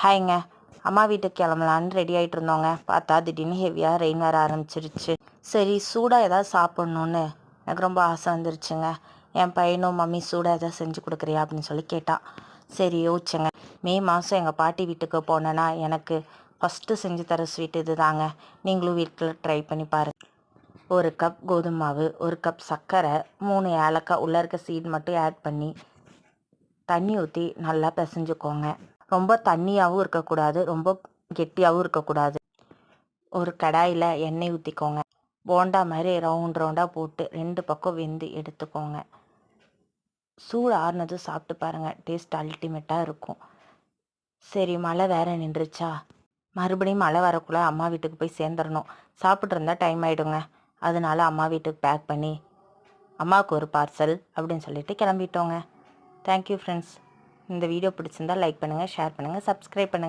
ஹாய்ங்க. அம்மா வீட்டுக்கு கிளம்பலான்னு ரெடி ஆகிட்டு இருந்தோங்க. பார்த்தா திடீர்னு ஹெவியாக ரெயின் வர ஆரம்பிச்சிருச்சு. சரி சூடாக எதாவது சாப்பிட்ணுன்னு எனக்கு ரொம்ப ஆசை வந்துருச்சுங்க. என் பையனும் மம்மி சூடாக எதாவது செஞ்சு கொடுக்குறியா அப்படின்னு சொல்லி கேட்டான். சரி யோசிச்சேங்க. மே மாதம் எங்கள் பாட்டி வீட்டுக்கு போனேன்னா எனக்கு ஃபஸ்ட்டு செஞ்சு தர ஸ்வீட் இது தாங்க. நீங்களும் வீட்டில் ட்ரை பண்ணி பாருங்கள். 1 கப் கோதுமை மாவு, 1 கப் சர்க்கரை, 3 ஏலக்காய் உள்ளே இருக்க சீட் மட்டும் ஆட் பண்ணி தண்ணி ஊற்றி நல்லா பிசைஞ்சுக்கோங்க. ரொம்ப தண்ணியாகவும் இருக்கக்கூடாது, ரொம்ப கெட்டியாகவும் இருக்கக்கூடாது. ஒரு கடாயில் எண்ணெய் ஊற்றிக்கோங்க. போண்டா மாதிரி ரவுண்டாக போட்டு 2 பக்கம் வெந்து எடுத்துக்கோங்க. சூடு ஆறுனதும் சாப்பிட்டு பாருங்கள், டேஸ்ட் அல்டிமேட்டாக இருக்கும். சரி மழை வேற நின்றுச்சா, மறுபடியும் மழை வரக்குள்ளே அம்மா வீட்டுக்கு போய் சேர்ந்துடணும். சாப்பிட்டு இருந்தால் டைம் ஆகிடுங்க. அதனால அம்மா வீட்டுக்கு பேக் பண்ணி அம்மாவுக்கு ஒரு பார்சல் அப்படின்னு சொல்லிட்டு கிளம்பிட்டோங்க. Thank you friends. இந்த வீடியோ பிடிச்சிருந்தால் லைக் பண்ணுங்கள், ஷேர் பண்ணுங்கள், சப்ஸ்கிரைப் பண்ணுங்கள்.